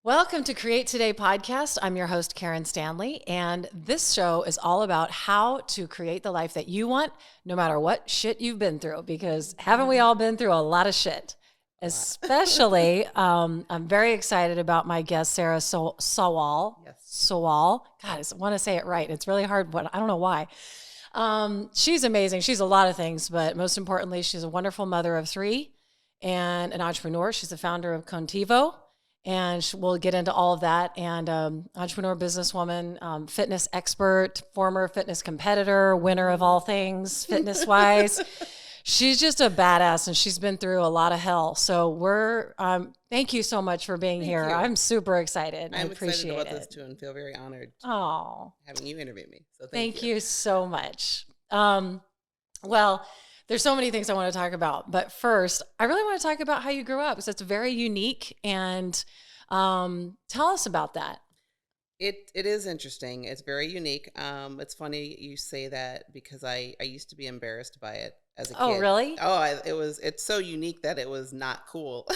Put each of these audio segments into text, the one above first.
Welcome to Create Today podcast. I'm your host, Karen Stanley, and this show is all about how to create the life that you want, no matter what shit you've been through, because haven't we all been through a lot of shit? Especially, I'm very excited about my guest, Sarah Sawall. Yes. Sawall. God, I want to say it right. It's really hard, but I don't know why. She's amazing. She's a lot of things, but most importantly, she's a wonderful mother of three and an entrepreneur. She's the founder of Qontevo. And we'll get into all of that. And entrepreneur, businesswoman, fitness expert, former fitness competitor, winner of all things fitness-wise. She's just a badass, and she's been through a lot of hell. So thank you so much for being here. You. I'm super excited. I appreciate excited about it. this too, and feel very honored. Having you interview me. So thank you so much. Well. There's so many things I want to talk about, but first, I really want to talk about how you grew up, because it's very unique, and tell us about that. It is interesting. It's very unique. It's funny you say that, because I used to be embarrassed by it as a kid. Oh, really? It's so unique that it was not cool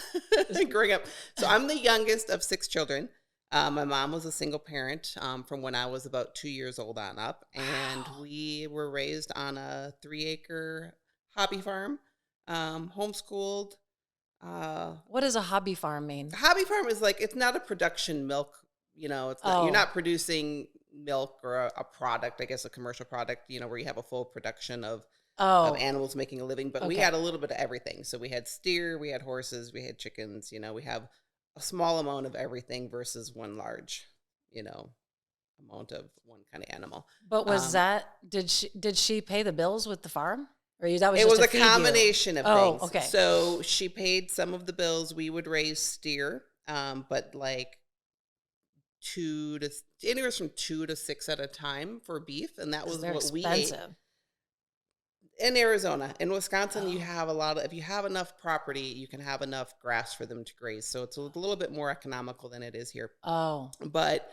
growing up. So I'm the youngest of 6 children. My mom was a single parent from when I was about 2 years old on up, and we were raised on a 3-acre hobby farm, homeschooled. What does a hobby farm mean? A hobby farm is like, it's not a production milk, it's not, you're not producing milk or a product, I guess a commercial product, where you have a full production of animals making a living, but we had a little bit of everything. So we had steer, we had horses, we had chickens, we have a small amount of everything versus one large, amount of one kind of animal. But was did she pay the bills with the farm? Or it was a combination of things. Okay. So she paid some of the bills. We would raise steer, but like anywhere from 2 to 6 at a time for beef, and that was what we ate. In Arizona. In Wisconsin, you have if you have enough property, you can have enough grass for them to graze. So it's a little bit more economical than it is here. But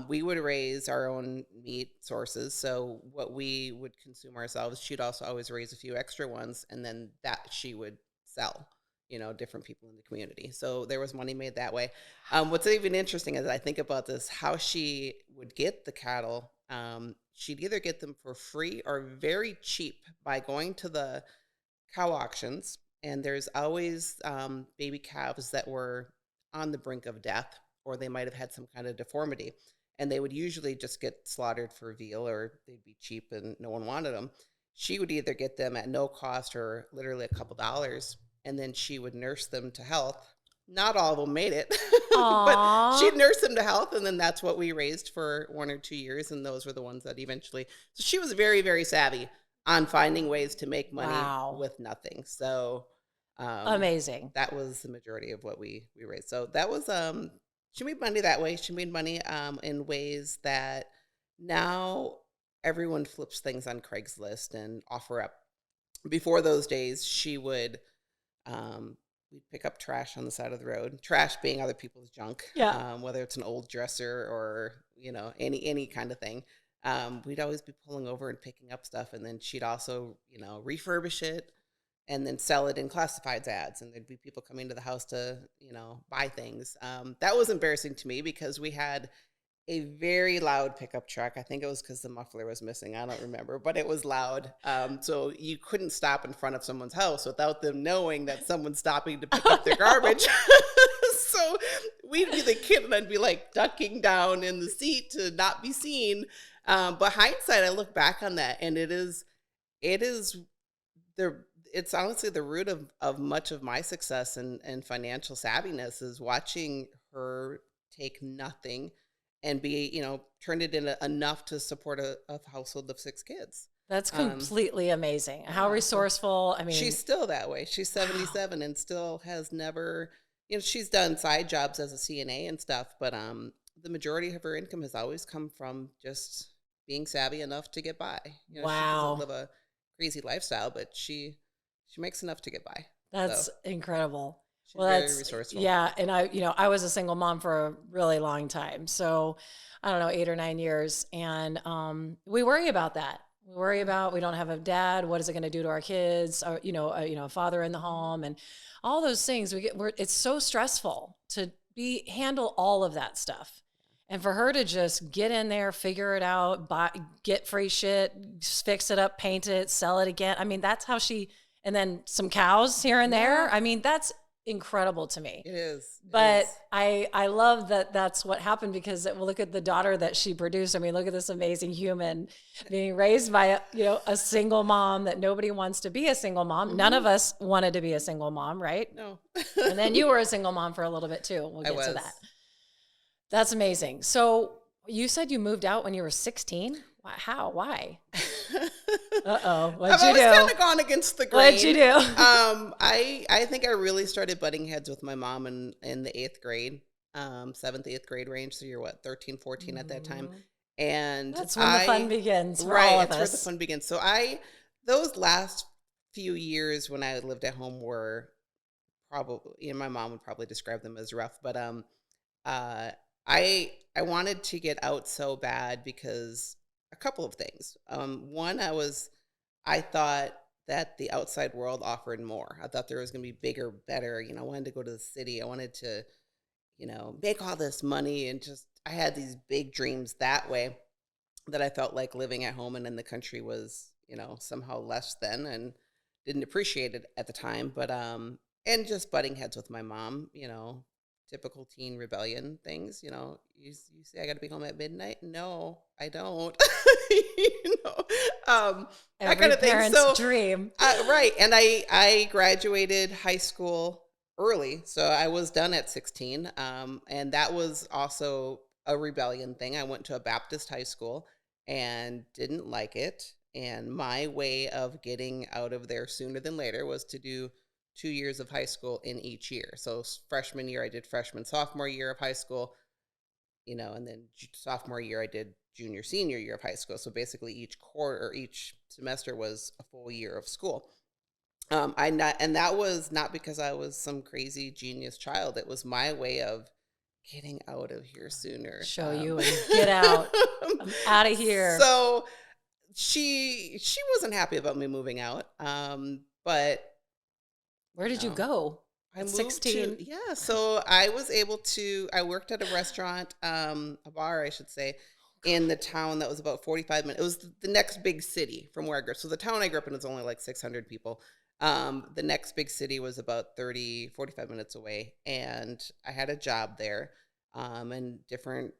we would raise our own meat sources. So what we would consume ourselves, she'd also always raise a few extra ones, and then that she would sell, different people in the community. So there was money made that way. What's even interesting as I think about this, how she would get the cattle. She'd either get them for free or very cheap by going to the cow auctions. And there's always baby calves that were on the brink of death, or they might have had some kind of deformity, and they would usually just get slaughtered for veal, or they'd be cheap and no one wanted them. She would either get them at no cost or literally a couple dollars, and then she would nurse them to health. Not all of them made it, but she'd nurse them to health, and then that's what we raised for 1 or 2 years, and those were the ones that eventually. So she was very, very savvy on finding ways to make money with nothing. So amazing. That was the majority of what we raised. So that was she made money that way. She made money in ways that now everyone flips things on Craigslist and offer up. Before those days, she would we'd pick up trash on the side of the road. Trash being other people's junk, whether it's an old dresser or any kind of thing. We'd always be pulling over and picking up stuff, and then she'd also refurbish it and then sell it in classifieds ads. And there'd be people coming to the house to, buy things. That was embarrassing to me, because we had a very loud pickup truck. I think it was because the muffler was missing. I don't remember, but it was loud. So you couldn't stop in front of someone's house without them knowing that someone's stopping to pick up their garbage. So we'd be the kid, and I'd be like ducking down in the seat to not be seen. But hindsight, I look back on that, and it's honestly the root of much of my success and financial savviness, is watching her take nothing and be, turned it into enough to support a household of 6 kids. That's completely amazing. How resourceful. I mean, she's still that way. She's 77 and still has never, she's done side jobs as a CNA and stuff, but the majority of her income has always come from just being savvy enough to get by. She doesn't live a crazy lifestyle, but she makes enough to get by. That's incredible. She's very resourceful. Yeah. And I was a single mom for a really long time. So I don't know, 8 or 9 years. And we worry about that. We worry about, we don't have a dad. What is it going to do to our kids? Or, a father in the home and all those things. It's so stressful to handle all of that stuff. And for her to just get in there, figure it out, get free shit, fix it up, paint it, sell it again. I mean, that's how and then some cows here and there. I mean, that's incredible to me. It is. But I love that that's what happened, because look at the daughter that she produced. I mean, look at this amazing human being raised by a single mom that nobody wants to be a single mom. None of us wanted to be a single mom, right? No. And then you were a single mom for a little bit too. We'll get to that. That's amazing. So you said you moved out when you were 16? How? Why? Uh-oh. What'd you do? I've kind of gone against the grain. What'd you do? I think I really started butting heads with my mom in the 8th grade, 7th, 8th grade range. So you're 13, 14 at that time. And that's when the fun begins for all of us. That's where the fun begins. So those last few years when I lived at home were probably, my mom would probably describe them as rough, but I wanted to get out so bad because a couple of things. One, I thought that the outside world offered more. I thought there was going to be bigger, better. I wanted to go to the city. I wanted to, make all this money, and I had these big dreams that way, that I felt like living at home and in the country was, somehow less than, and didn't appreciate it at the time. But and just butting heads with my mom, typical teen rebellion things, you say I got to be home at midnight. No, I don't. That kind of thing. So dream. Right. And I graduated high school early. So I was done at 16. And that was also a rebellion thing. I went to a Baptist high school and didn't like it. And my way of getting out of there sooner than later was to do 2 years of high school in each year. So freshman year, I did sophomore year of high school, and then sophomore year, I did senior year of high school. So basically each semester was a full year of school. And that was not because I was some crazy genius child. It was my way of getting out of here sooner. Show you and get out. I'm out of here. So she wasn't happy about me moving out. But where did you go? I moved 16. So I was able to, I worked at a restaurant, a bar, I should say, in the town that was about 45 minutes. It was the next big city from where I grew up. So the town I grew up in was only like 600 people. The next big city was about 45 minutes away. And I had a job there, and different,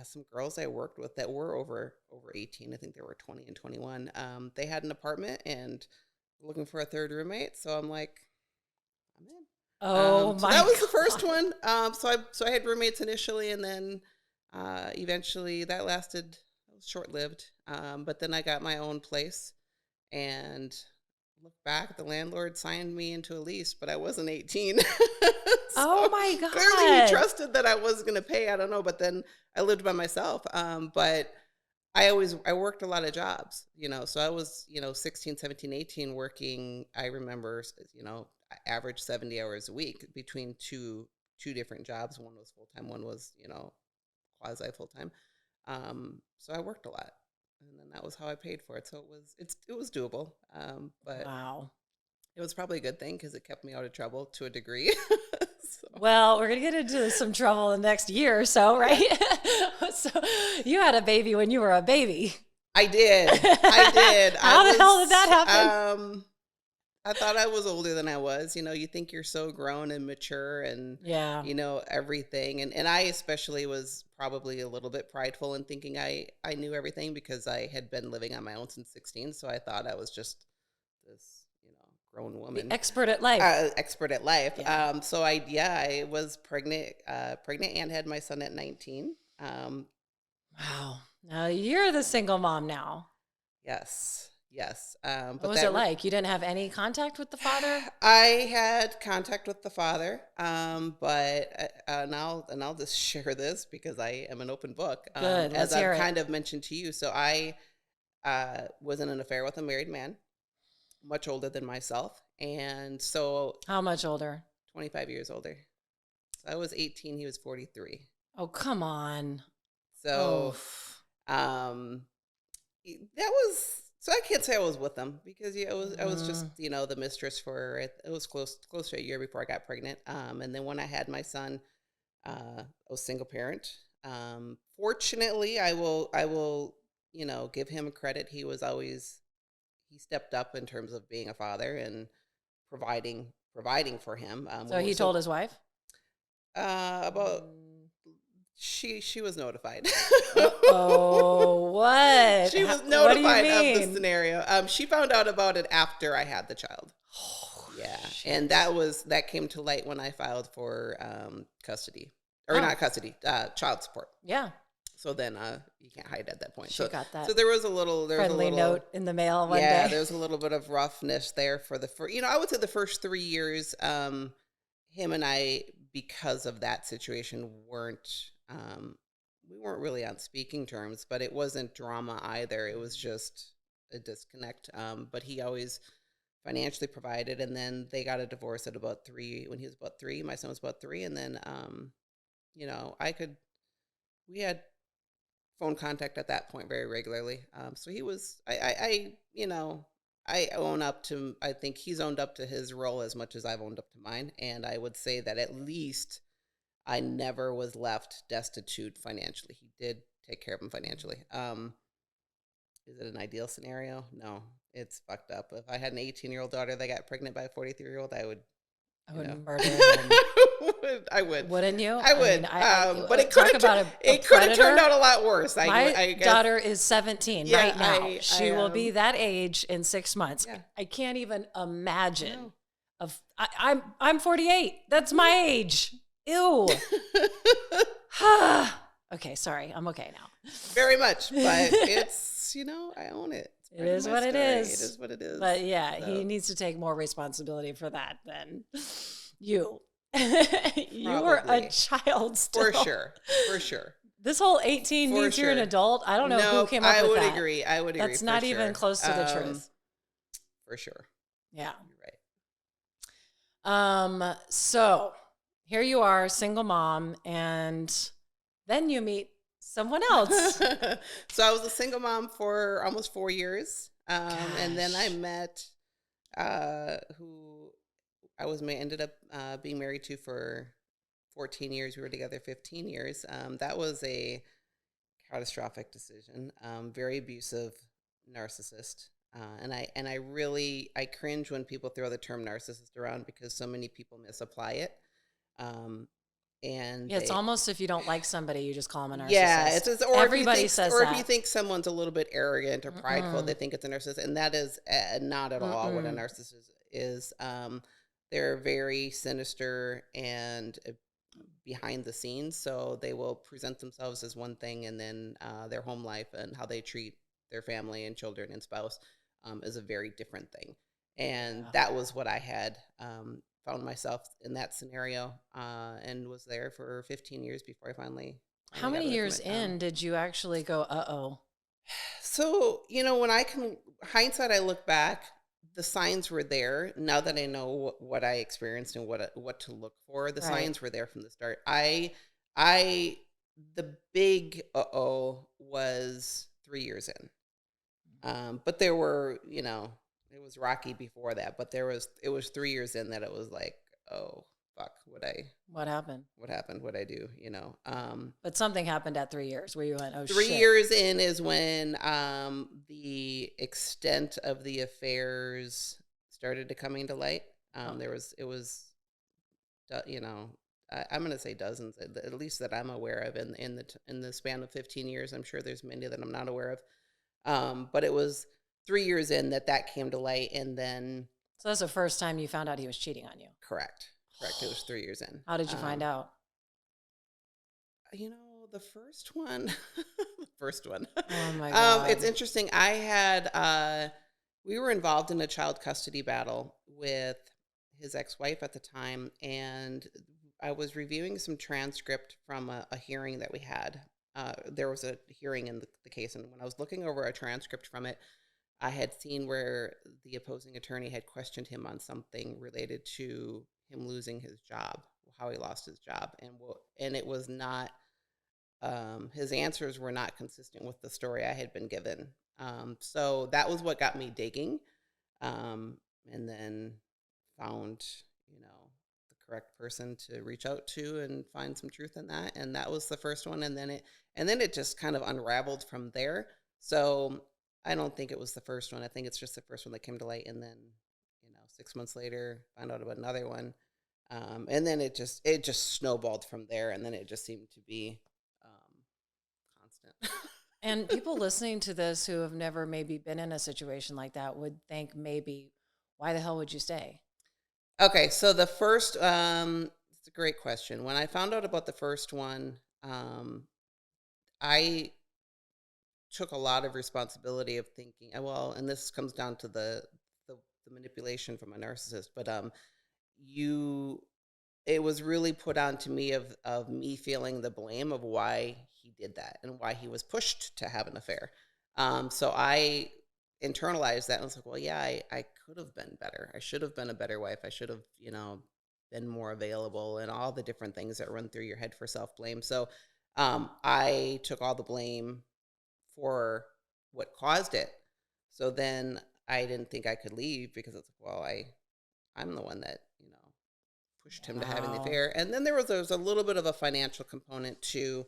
some girls I worked with that were over 18. I think they were 20 and 21. They had an apartment and looking for a third roommate. So I'm like, I'm in. Oh my! So that was the first one. So I had roommates initially, and then eventually that lasted. It was short lived. But then I got my own place, and look back, the landlord signed me into a lease, but I wasn't 18. Oh my God! Clearly, he trusted that I was going to pay. I don't know, but then I lived by myself. But I worked a lot of jobs, so I was, 16, 17, 18 working. I remember, I averaged 70 hours a week between two different jobs. One was full-time, one was, quasi full-time. So I worked a lot, and then that was how I paid for it. So it was doable. But wow, it was probably a good thing because it kept me out of trouble to a degree. Well, we're going to get into some trouble in the next year or so, right? So you had a baby when you were a baby. I did. How the hell did that happen? I thought I was older than I was. You think you're so grown and mature and, everything. And I especially was probably a little bit prideful in thinking I knew everything because I had been living on my own since 16. So I thought I was just this, grown woman. The expert at life. Yeah. So I was pregnant and had my son at 19. Wow. Now you're the single mom now. Yes. What was it like? You didn't have any contact with the father? I had contact with the father, but and I'll just share this because I am an open book. Good. As I've kind of mentioned to you. So I was in an affair with a married man, much older than myself, and so how much older? 25 years older. So I was 18. He was 43. Oh, come on. So, that was. So I can't say I was with them because I was just the mistress for it was close to a year before I got pregnant. And then when I had my son, I was single parent. Fortunately, I will, give him credit. He stepped up in terms of being a father and providing for him. So he told his wife? About she was notified. Oh, what? She was What do you notified of the mean? scenario. She found out about it after I had the child. Yeah, and that came to light when I filed for custody, or not custody, child support. Yeah. So then you can't hide at that point. She got that. So there was a little friendly note in the mail one day. Yeah, there was a little bit of roughness there for I would say the first 3 years. Him and I, because of that situation, we weren't really on speaking terms, but it wasn't drama either. It was just a disconnect. But he always financially provided, and then they got a divorce at about 3 when he was about 3. My son was about 3, and then we had phone contact at that point very regularly. So he was, I own up to, I think he's owned up to his role as much as I've owned up to mine. And I would say that at least I never was left destitute financially. He did take care of him financially. Is it an ideal scenario? No, it's fucked up. If I had an 18-year-old daughter that got pregnant by a 43-year-old, I would murder him. I would. Wouldn't you? I would. But it could have turned out a lot worse. My daughter is 17 right now. She will be that age in 6 months. Yeah. I can't even imagine. I'm 48. That's my age. Ew. Okay, sorry. I'm okay now. Very much, but it's I own it. It is what it is. It is what it is. But yeah, he needs to take more responsibility for that than you. You were a child still. For sure. This whole 18 means you're an adult. I don't know who came up with that. I would agree. That's not even close to the truth. For sure. Yeah. You're right. So here you are, single mom, and then you meet someone else. So I was a single mom for almost 4 years. And then I met who I ended up being married to for 14 years. We were together 15 years. That was a catastrophic decision. Very abusive narcissist. And I cringe when people throw the term narcissist around because so many people misapply it. And it's almost if you don't like somebody, you just call them a narcissist. Yeah, everybody says that. Or if you think someone's a little bit arrogant or prideful, they think it's a narcissist, and that is not at all what a narcissist is. They're very sinister and behind the scenes, so they will present themselves as one thing, and then their home life and how they treat their family and children and spouse is a very different thing. And that was what I had. Found myself in that scenario and was there for 15 years before I finally How many years in did you actually go, uh-oh? So, when hindsight, I look back, the signs were there. Now that I know what I experienced and what to look for, the signs were there from the start. The big uh-oh was 3 years in. But there were, it was rocky before that, but it was 3 years in that it was like, oh fuck, what happened? What'd I do? But something happened at 3 years where you went, oh 3 years in is when the extent of the affairs started to coming to light. I'm going to say dozens, at least that I'm aware of in the span of 15 years. I'm sure there's many that I'm not aware of. But it was 3 years in that came to light, and then. So that's the first time you found out he was cheating on you. Correct. It was 3 years in. How did you find out? The first one. Oh my God. It's interesting. I had. We were involved in a child custody battle with his ex-wife at the time, and I was reviewing some transcript from a hearing that we had. There was a hearing in the case, and when I was looking over a transcript from it, I had seen where the opposing attorney had questioned him on something related to him losing his job, how he lost his job, and it was not. His answers were not consistent with the story I had been given. So that was what got me digging, and then found, the correct person to reach out to and find some truth in that. And that was the first one. And then it just kind of unraveled from there. So I don't think it was the first one. I think it's just the first one that came to light. And then, 6 months later, found out about another one. And then it just snowballed from there. And then it just seemed to be constant. And people listening to this who have never maybe been in a situation like that would think maybe, why the hell would you stay? Okay, so the first, it's a great question. When I found out about the first one, I took a lot of responsibility of thinking, well, and this comes down to the manipulation from a narcissist, but it was really put on to me of me feeling the blame of why he did that and why he was pushed to have an affair. So I internalized that and was like, well, yeah, I could have been better. I should have been a better wife. I should have, been more available, and all the different things that run through your head for self-blame. So I took all the blame for what caused it. So then I didn't think I could leave because it's like, well, I'm the one that, pushed him to having the affair. And then there was a little bit of a financial component too.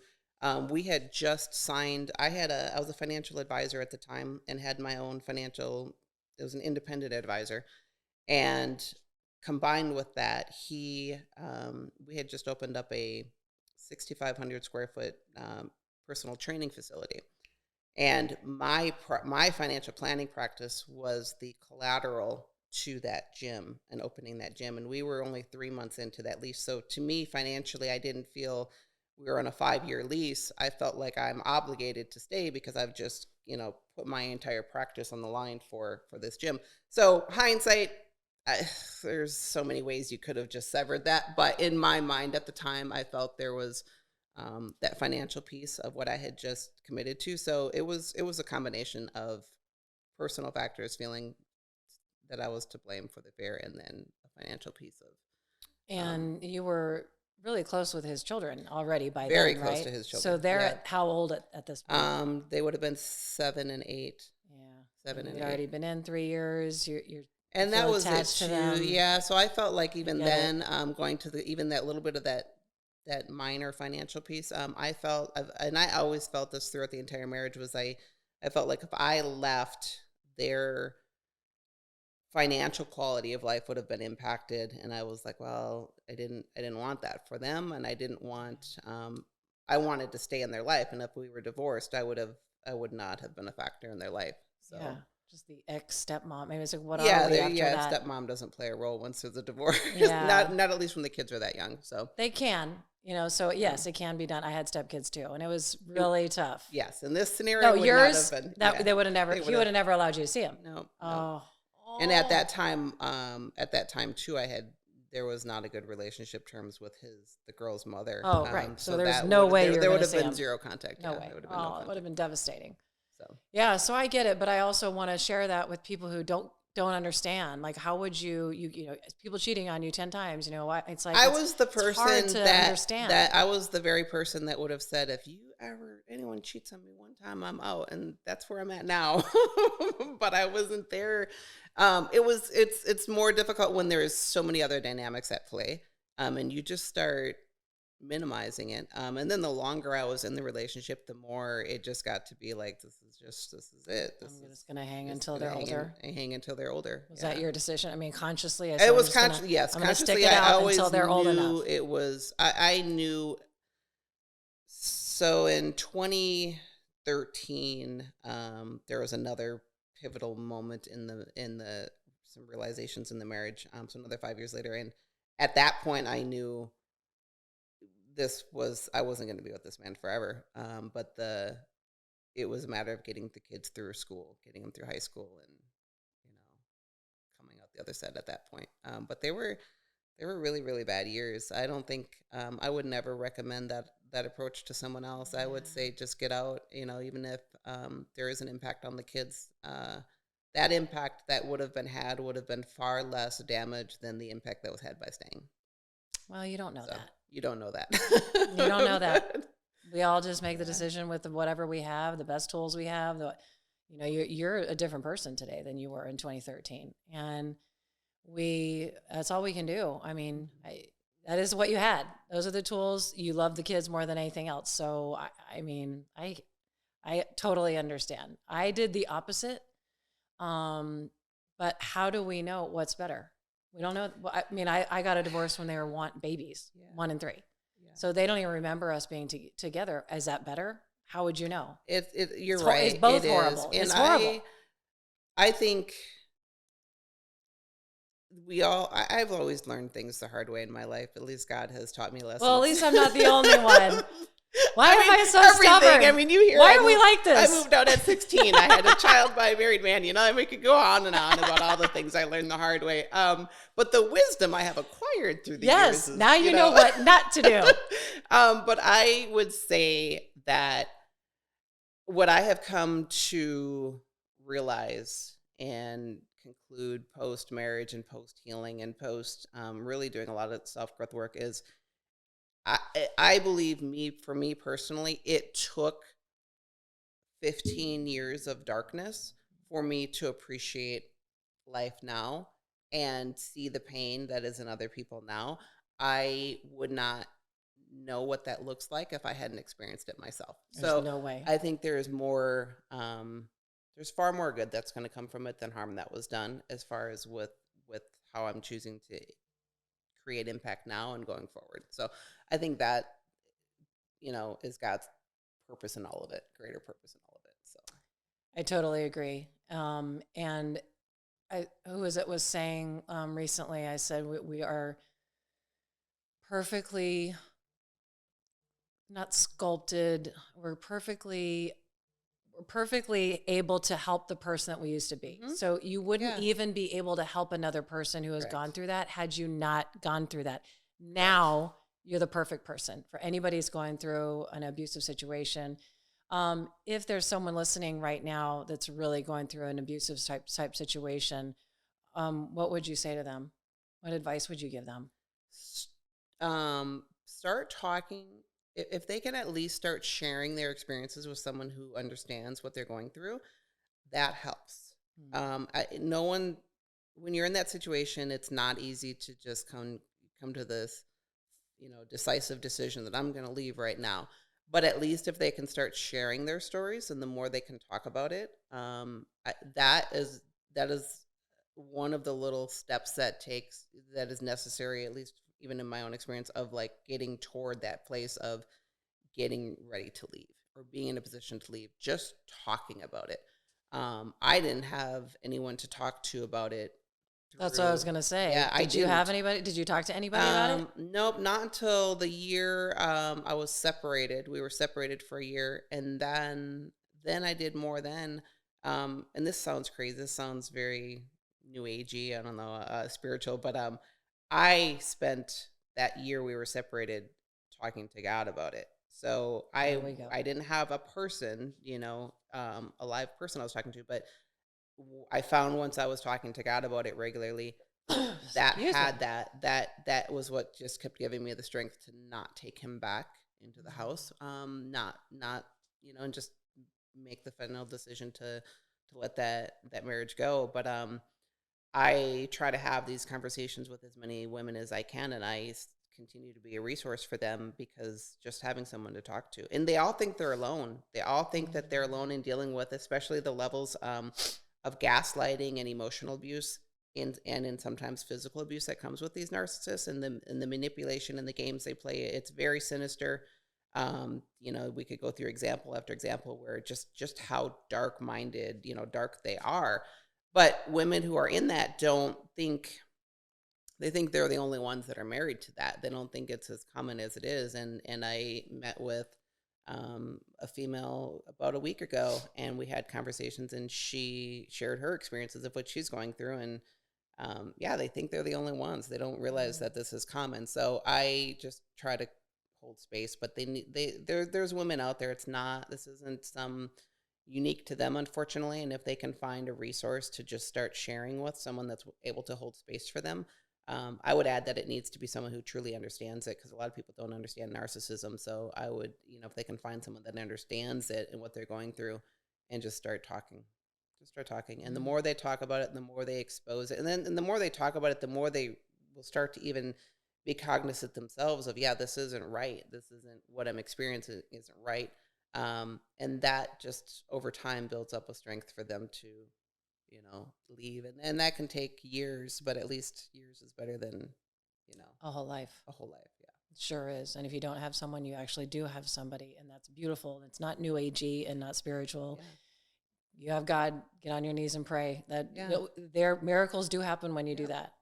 We had just signed, I was a financial advisor at the time and had my own it was an independent advisor. And combined with that, we had just opened up a 6,500 square foot personal training facility. And my financial planning practice was the collateral to that gym and opening that gym. And we were only 3 months into that lease. So to me, financially, I didn't feel we were on a 5-year lease. I felt like I'm obligated to stay because I've just, put my entire practice on the line for this gym. So hindsight, there's so many ways you could have just severed that. But in my mind at the time, I felt there was that financial piece of what I had just committed to. So it was a combination of personal factors, feeling that I was to blame for the affair, and then a financial piece of. And you were really close with his children already by then, right? Very close to his children. So they're how old at this point? They would have been 7 and 8. Yeah, 7 and 8. Already been in 3 years. You're and that was it to too. them. Yeah, so I felt like even then, going to even that little bit of that minor financial piece, I felt, and I always felt this throughout the entire marriage, was I felt like if I left, their financial quality of life would have been impacted. And I was like, well, I didn't want that for them. And I didn't want, I wanted to stay in their life. And if we were divorced, I would not have been a factor in their life. So yeah, just the ex-stepmom. Maybe it's like, what yeah, are we after that? Stepmom doesn't play a role once there's a divorce. Yeah. not at least when the kids are that young. So they can, so yes, it can be done. I had stepkids too, and it was really tough. Yes, in this scenario, yours, not have been, that they would have never. He would have never allowed you to see him. No. Oh. And at that time too, there was not a good relationship terms with the girl's mother. Oh, right. So there's no way there would have been him. Zero contact. No way. It would have been devastating. So yeah, so I get it, but I also want to share that with people who don't understand. Like, how would you people cheating on you 10 times? Why? It's like I was the person that I was the very person that would have said, if anyone cheats on me one time, I'm out, and that's where I'm at now. But I wasn't there. It's more difficult when there's so many other dynamics at play, and you just start minimizing it. And then the longer I was in the relationship, the more it just got to be like, this is it. I'm just going to hang until they're older. Hang until they're older. Was that your decision? I mean, consciously? It was conscious. Yes, I'm consciously. Stick it out I always until they're old enough. It was. I knew. So in 2013, there was another pivotal moment in some realizations in the marriage. So another 5 years later, and at that point, I knew I wasn't going to be with this man forever. But it was a matter of getting the kids through school, getting them through high school, and coming out the other side at that point. But they were really, really bad years. I don't think I would never recommend that approach to someone else. I would say just get out. Even if there is an impact on the kids, that impact that would have been far less damage than the impact that was had by staying. Well, you don't know that. You don't know that. You don't know that. We all just make the decision with whatever we have, the best tools we have. You're a different person today than you were in 2013, and that's all we can do. I mean, that is what you had. Those are the tools. You love the kids more than anything else. So I mean, I totally understand. I did the opposite. But how do we know what's better? We don't know. I mean, I got a divorce when they were babies, 1 and 3. Yeah. So they don't even remember us being together. Is that better? How would you know? You're right. It's both horrible. And it's horrible. I think I've always learned things the hard way in my life. At least God has taught me lessons. Well, at least I'm not the only one. Why am I so stubborn? I mean, you hear. Why are we like this? I moved out at 16. I had a child by a married man. You know, and we could go on and on about all the things I learned the hard way. But the wisdom I have acquired through the years. Yes, now you know what not to do. But I would say that what I have come to realize and conclude post-marriage and post-healing and post really doing a lot of self-growth work is I believe for me personally, it took 15 years of darkness for me to appreciate life now and see the pain that is in other people now. I would not know what that looks like if I hadn't experienced it myself. There's no way. I think there's more, there's far more good that's going to come from it than harm that was done, as far as with how I'm choosing to create impact now and going forward. So I think that, is God's purpose in all of it, greater purpose in all of it. So I totally agree. And who was saying recently, I said, we are perfectly not sculpted. We're perfectly able to help the person that we used to be. Mm-hmm. So you wouldn't even be able to help another person who has gone through that had you not gone through that. Now you're the perfect person for anybody who's going through an abusive situation. If there's someone listening right now that's really going through an abusive type situation, what would you say to them? What advice would you give them? Start talking. If they can at least start sharing their experiences with someone who understands what they're going through, that helps. Mm-hmm. When you're in that situation, it's not easy to just come to this, decisive decision that I'm going to leave right now. But at least if they can start sharing their stories, and the more they can talk about it, that is one of the little steps that is necessary, at least even in my own experience, of like getting toward that place of getting ready to leave or being in a position to leave, just talking about it. I didn't have anyone to talk to about it. That's what I was going to say. Yeah, Did you have anybody? Did you talk to anybody about it? Nope, not until the year I was separated. We were separated for a year, and then I did more then. And this sounds crazy. This sounds very new agey. I don't know, spiritual, but I spent that year we were separated talking to God about it. So I didn't have a person, a live person I was talking to, but I found once I was talking to God about it regularly, that was what just kept giving me the strength to not take him back into the house. Not and just make the final decision to let that marriage go. But I try to have these conversations with as many women as I can, and I continue to be a resource for them, because just having someone to talk to, and they all think they're alone. They all think that they're alone in dealing with, especially the levels of gaslighting and emotional abuse, and in sometimes physical abuse that comes with these narcissists, and the manipulation and the games they play. It's very sinister. We could go through example after example where just how dark-minded, dark they are. But women who are in that they think they're the only ones that are married to that. They don't think it's as common as it is. And I met with a female about a week ago, and we had conversations, and she shared her experiences of what she's going through. And they think they're the only ones. They don't realize that this is common. So I just try to hold space, but there's women out there. This isn't some unique to them, unfortunately. And if they can find a resource to just start sharing with someone that's able to hold space for them, I would add that it needs to be someone who truly understands it, because a lot of people don't understand narcissism. So I would, if they can find someone that understands it and what they're going through, and just start talking. And the more they talk about it, the more they expose it. And the more they talk about it, the more they will start to even be cognizant themselves of, yeah, this isn't right. This isn't what I'm experiencing isn't right. And that just over time builds up a strength for them to, leave. And that can take years, but at least years is better than, a whole life. A whole life. Yeah. It sure is. And if you don't have someone, you actually do have somebody, and that's beautiful. It's not new agey and not spiritual. Yeah. You have God, get on your knees and pray. Their miracles do happen when you do that.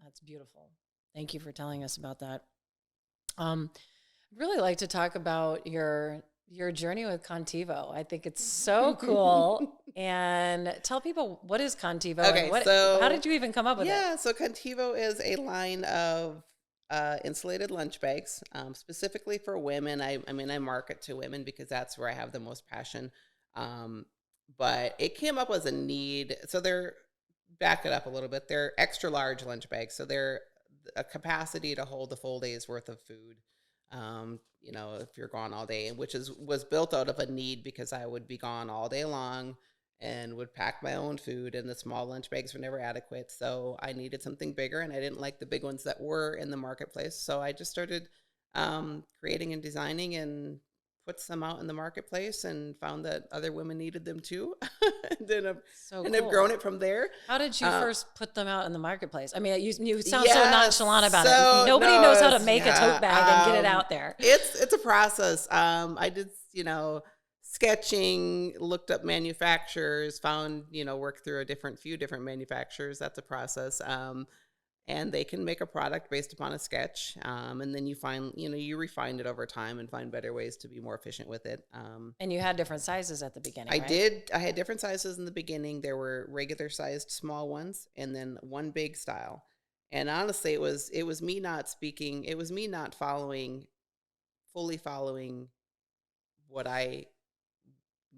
That's beautiful. Thank you for telling us about that. I'd really like to talk about your journey with Qontevo. I think it's so cool. And tell people, what is Qontevo? Okay, how did you even come up with it? Yeah, so Qontevo is a line of insulated lunch bags, specifically for women. I market to women because that's where I have the most passion. But it came up as a need. So back it up a little bit. They're extra large lunch bags. So they're a capacity to hold a full day's worth of food. If you're gone all day, which was built out of a need because I would be gone all day long and would pack my own food, and the small lunch bags were never adequate. So I needed something bigger, and I didn't like the big ones that were in the marketplace. So I just started creating and designing and put some out in the marketplace, and found that other women needed them too. and I've grown it from there. How did you first put them out in the marketplace? I mean, you sound so nonchalant about it. Nobody knows how to make a tote bag and get it out there. It's a process. I did, sketching, looked up manufacturers, found, worked through a few different manufacturers. That's a process. And they can make a product based upon a sketch. And then you find, you refine it over time and find better ways to be more efficient with it. And you had different sizes at the beginning, I did. I had different sizes in the beginning. There were regular sized small ones and then one big style. And honestly, it was me not speaking. It was me not fully following what I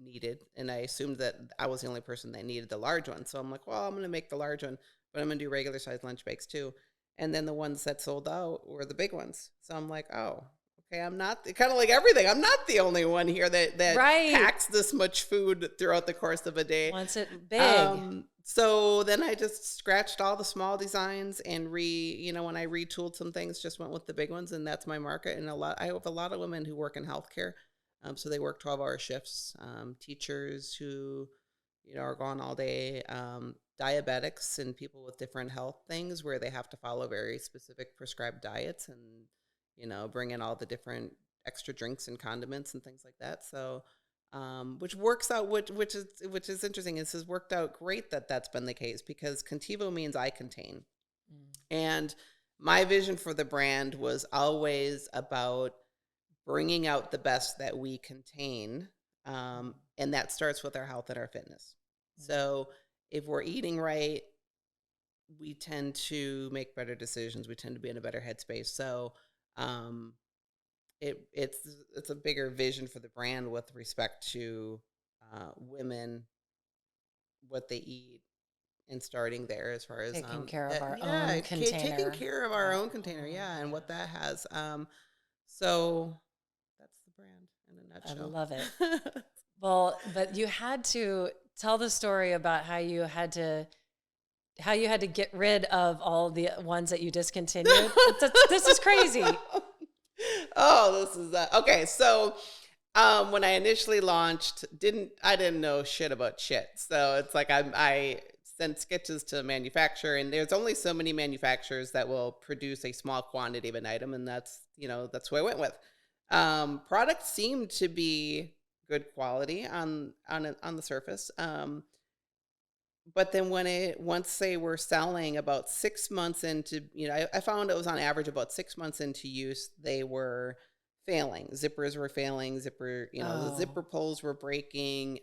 needed. And I assumed that I was the only person that needed the large one. So I'm like, well, I'm going to make the large one, but I'm going to do regular size lunch bags too. And then the ones that sold out were the big ones. So I'm like, oh, okay, I'm not, kind of like everything, I'm not the only one here that packs this much food throughout the course of a day. Wants it big. So then I just scratched all the small designs and when I retooled some things, just went with the big ones, and that's my market. And I have a lot of women who work in healthcare. So they work 12-hour shifts, teachers who, are gone all day, diabetics and people with different health things where they have to follow very specific prescribed diets and, bring in all the different extra drinks and condiments and things like that. So, which works out, which is interesting. This has worked out great that's been the case, because Qontevo means I contain. And my vision for the brand was always about bringing out the best that we contain. And that starts with our health and our fitness. So if we're eating right, we tend to make better decisions. We tend to be in a better headspace. So, it's a bigger vision for the brand with respect to women, what they eat, and starting there as far as taking care of our own container. Taking care of our own container, and what that has. So that's the brand in a nutshell. I love it. Well, but you had to tell the story about how you had to get rid of all the ones that you discontinued. This is crazy. Oh, this is okay. So, when I initially launched, I didn't know shit about shit. So it's like I sent sketches to manufacturer, and there's only so many manufacturers that will produce a small quantity of an item, and that's who I went with. Products seemed to be good quality on the surface. But then once they were selling about 6 months into, I found it was on average about 6 months into use, they were failing. Zippers were failing. The zipper pulls were breaking.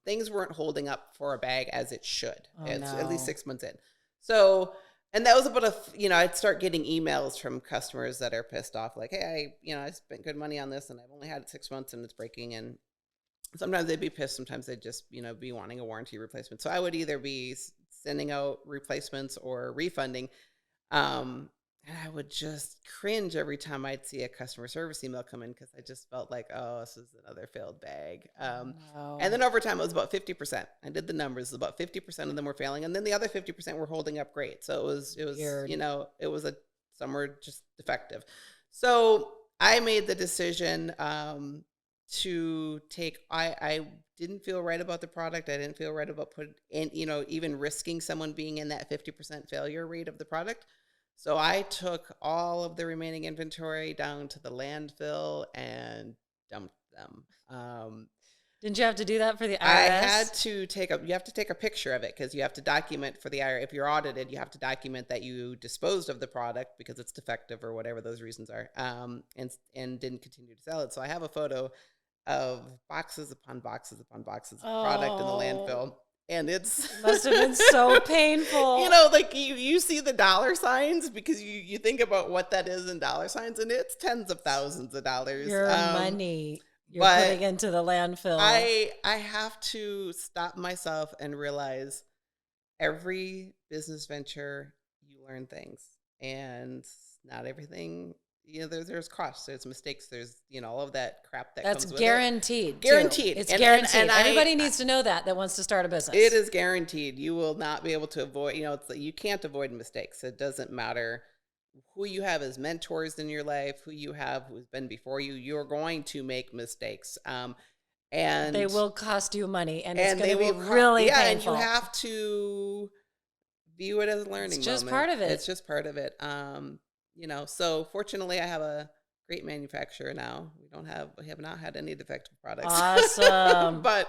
Things weren't holding up for a bag as it should. At least 6 months in. So, and that was about I'd start getting emails from customers that are pissed off, like, hey, I spent good money on this and I've only had it 6 months and it's breaking. And sometimes they'd be pissed. Sometimes they'd just, be wanting a warranty replacement. So I would either be sending out replacements or refunding. And I would just cringe every time I'd see a customer service email come in, because I just felt like, oh, this is another failed bag. And then over time, it was about 50%. I did the numbers. About 50% of them were failing. And then the other 50% were holding up great. So it was weird. It was a some were just defective. So I made the decision to take, I didn't feel right about the product. I didn't feel right about even risking someone being in that 50% failure rate of the product. So I took all of the remaining inventory down to the landfill and dumped them. Didn't you have to do that for the IRS? I had to you have to take a picture of it because you have to document for the IRS. If you're audited, you have to document that you disposed of the product because it's defective or whatever those reasons are, and didn't continue to sell it. So I have a photo of boxes upon boxes upon boxes of product in the landfill. And it must have been so painful. Like you see the dollar signs because you think about what that is in dollar signs, and it's tens of thousands of dollars. Your money you're putting into the landfill. I have to stop myself and realize every business venture, you learn things, and not everything. There's costs, there's mistakes, there's all of that crap that's comes with guaranteed. It. Guaranteed. It's guaranteed. And everybody needs to know that wants to start a business. It is guaranteed. You will not be able to avoid. You can't avoid mistakes. It doesn't matter who you have as mentors in your life, who you have who's been before you. You're going to make mistakes, and they will cost you money, and it's going to be really painful. And you have to view it as a learning. It's just moment. part of it. It's just part of it. So fortunately I have a great manufacturer now. We have not had any defective products. Awesome. But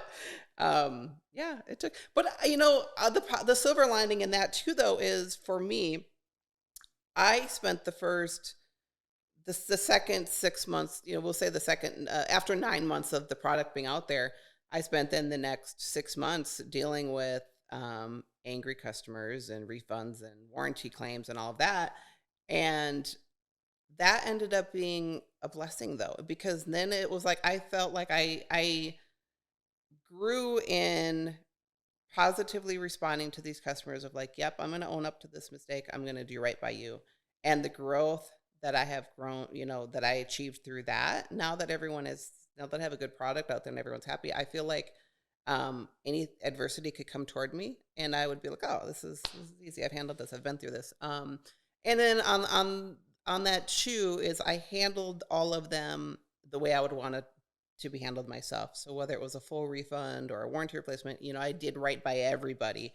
it took, but the silver lining in that too, though, is for me, I spent the second 6 months, we'll say the second, after 9 months of the product being out there, I spent then the next 6 months dealing with angry customers and refunds and warranty claims and all of that. And that ended up being a blessing, though, because then it was like I felt like I grew in positively responding to these customers of like, yep, I'm going to own up to this mistake. I'm going to do right by you. And the growth that I have grown, that I achieved through that, now that I have a good product out there and everyone's happy, I feel like any adversity could come toward me and I would be like, oh, this is easy. I've handled this. I've been through this. And then on that too is I handled all of them the way I would want it to be handled myself. So whether it was a full refund or a warranty replacement, I did right by everybody.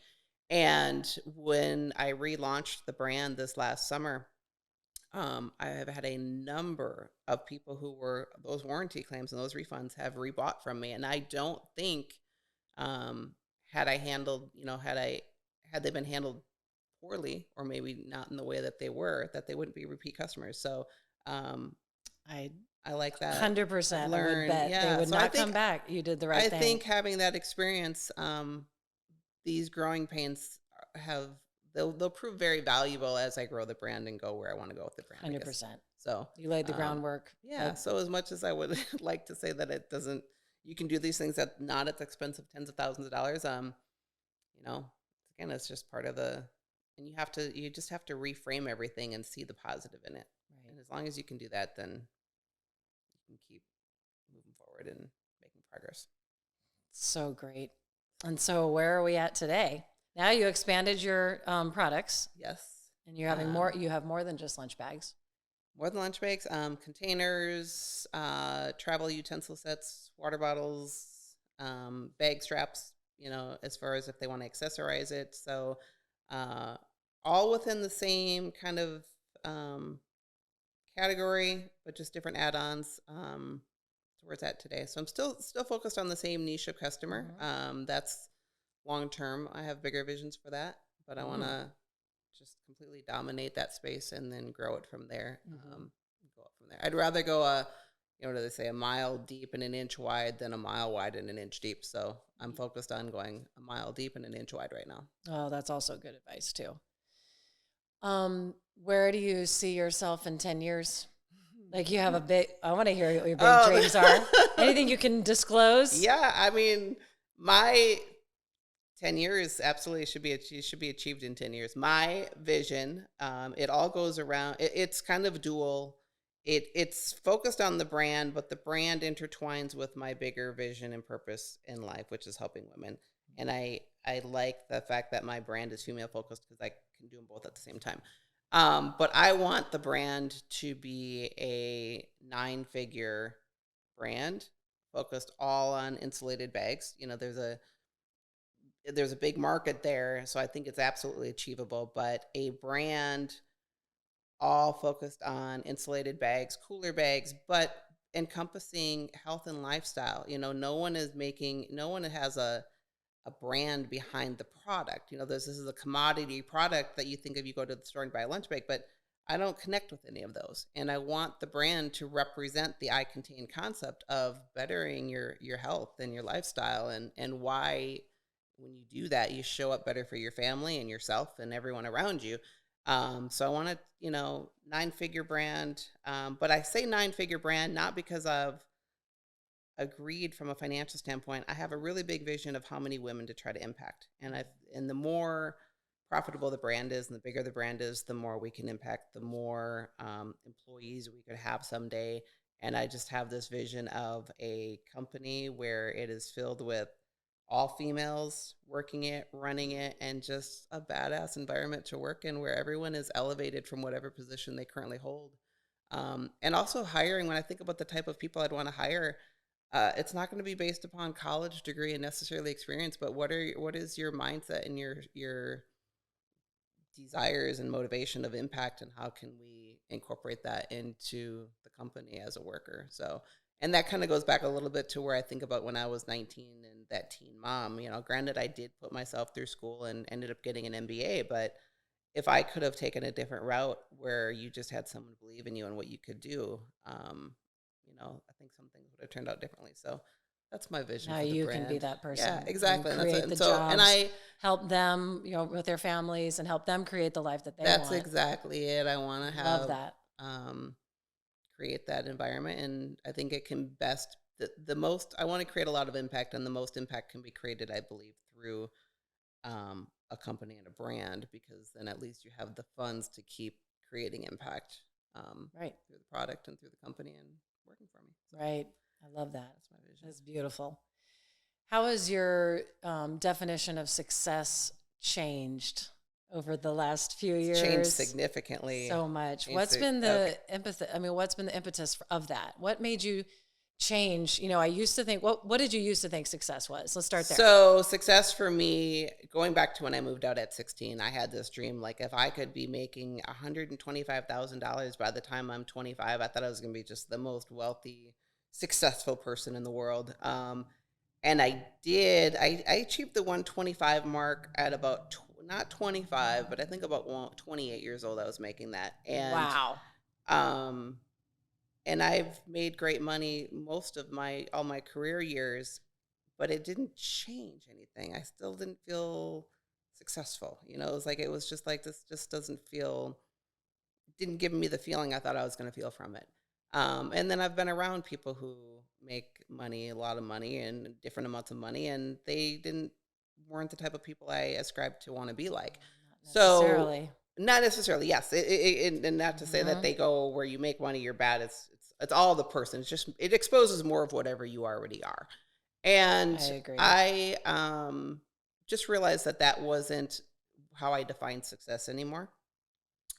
And when I relaunched the brand this last summer, I have had a number of people who were those warranty claims and those refunds have rebought from me. And I don't think had they been handled poorly or maybe not in the way that they wouldn't be repeat customers. So I like that. 100%. I would bet they would not come back. You did the right thing. I think having that experience, these growing pains they'll prove very valuable as I grow the brand and go where I want to go with the brand. 100%. So you laid the groundwork. Yeah. So as much as I would like to say that it doesn't, you can do these things at not at the expense of tens of thousands of dollars. Again, it's just part of and you just have to reframe everything and see the positive in it. Right. And as long as you can do that, then you can keep moving forward and making progress. So great. And so where are we at today? Now you expanded your products. Yes. And you're having more. You have more than just lunch bags. More than lunch bags, containers, travel utensil sets, water bottles, bag straps, as far as if they want to accessorize it. So all within the same kind of category, but just different add-ons. Where it's at today. So I'm still focused on the same niche of customer. Mm-hmm. That's long term. I have bigger visions for that, but I want to just completely dominate that space and then grow it from there. Mm-hmm. Go up from there. I'd rather go what do they say, a mile deep and an inch wide than a mile wide and an inch deep. So I'm focused on going a mile deep and an inch wide right now. Oh, that's also good advice too. Where do you see yourself in 10 years? Like you have I want to hear what your big dreams are. Anything you can disclose? Yeah. I mean, my 10 years absolutely should be achieved in 10 years. My vision, it all goes around. It's kind of dual. It's focused on the brand, but the brand intertwines with my bigger vision and purpose in life, which is helping women. And I like the fact that my brand is female focused because I can do them both at the same time. But I want the brand to be a 9-figure brand focused all on insulated bags. There's a big market there, so I think it's absolutely achievable, but a brand all focused on insulated bags, cooler bags, but encompassing health and lifestyle. No one has a brand behind the product. This is a commodity product that you think of, you go to the store and buy a lunch bag, but I don't connect with any of those. And I want the brand to represent the I contain concept of bettering your health and your lifestyle, and why when you do that, you show up better for your family and yourself and everyone around you. So I want a, 9-figure brand. But I say 9-figure brand, not because I've agreed from a financial standpoint. I have a really big vision of how many women to try to impact. And the more profitable the brand is and the bigger the brand is, the more we can impact, the more employees we could have someday. And I just have this vision of a company where it is filled with all females working it, running it, and just a badass environment to work in where everyone is elevated from whatever position they currently hold. And also hiring, when I think about the type of people I'd want to hire, it's not going to be based upon college degree and necessarily experience, but what is your mindset and your desires and motivation of impact, and how can we incorporate that into the company as a worker? So, and that kind of goes back a little bit to where I think about when I was 19 and that teen mom. Granted, I did put myself through school and ended up getting an MBA, but if I could have taken a different route where you just had someone believe in you and what you could do, I think some things would have turned out differently. So that's my vision Now for the you brand. can be that person. Yeah, exactly. And create the jobs, and I help them, with their families, and help them create the life that they that's want. exactly it. I want to Love that. Create that environment, and I think it can best the most. I want to create a lot of impact, and the most impact can be created, I believe, through a company and a brand, because then at least you have the funds to keep creating impact, right, through the product and through the company and working for me. So right. I love that. that's my vision. That's beautiful. How has your definition of success changed over the last few years? Changed significantly. So much. What's been the what's been the impetus of that? What made you change? I used to think, what did you used to think success was? Let's start there. So success for me, going back to when I moved out at 16, I had this dream, like if I could be making $125,000 by the time I'm 25, I thought I was going to be just the most wealthy, successful person in the world. And I did. I achieved the 125 mark at about not 25, but I think about 28 years old. I was making that. And wow. And I've made great money most of all my career years, but it didn't change anything. I still didn't feel successful. It was just like, this just didn't give me the feeling I thought I was going to feel from it. And then I've been around people who make money, a lot of money and different amounts of money, and they weren't the type of people I ascribed to want to be like. Not necessarily, yes. And not to say that they go, where you make money, you're bad. It's all the person. It's just, it exposes more of whatever you already are. And I agree. I just realized that wasn't how I defined success anymore.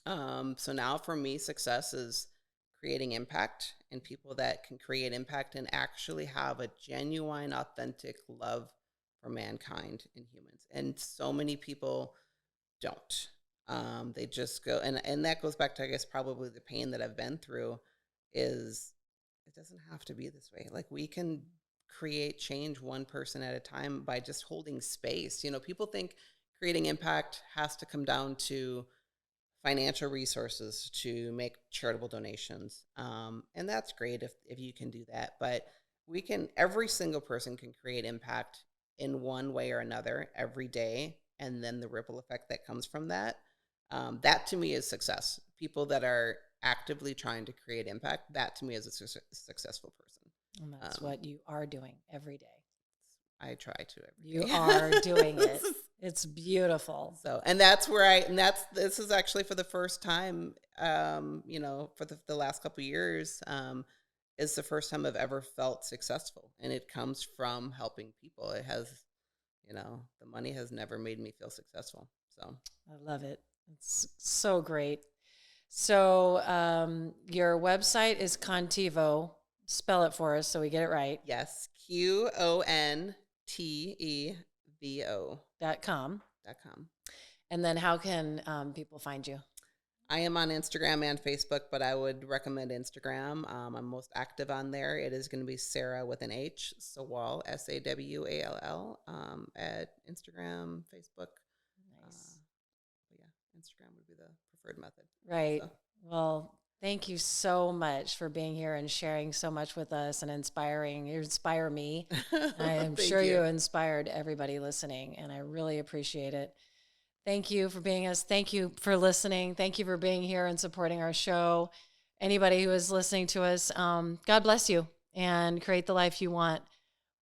So now for me, success is creating impact, and people that can create impact and actually have a genuine, authentic love for mankind and humans. And so many people don't. They just go, and that goes back to, I guess, probably the pain that I've been through, is it doesn't have to be this way. Like, we can create change one person at a time by just holding space. People think creating impact has to come down to financial resources, to make charitable donations. And that's great if you can do that, but every single person can create impact in one way or another every day. And then the ripple effect that comes from that, that to me is success. People that are actively trying to create impact, that to me is a successful person. And that's what you are doing every day. I try to every day. You are doing it. It's beautiful. So, and that's where this is actually for the first time, for the last couple of years, is the first time I've ever felt successful. And it comes from helping people. It has, the money has never made me feel successful. So I love it. It's so great. So your website is Qontevo. Spell it for us so we get it right. Yes. QONTEVO. .com. .com. And then how can people find you? I am on Instagram and Facebook, but I would recommend Instagram. I'm most active on there. It is going to be Sarah with an H, Sawall, SAWALL, at Instagram, Facebook. Nice. Yeah, Instagram would be the preferred method. Right. So. Well, thank you so much for being here and sharing so much with us and inspiring. You inspire me. I am sure you inspired everybody listening, and I really appreciate it. Thank you for being us. Thank you for listening. Thank you for being here and supporting our show. Anybody who is listening to us, God bless you and create the life you want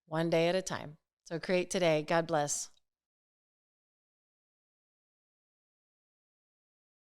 one day at a time. So create today. God bless.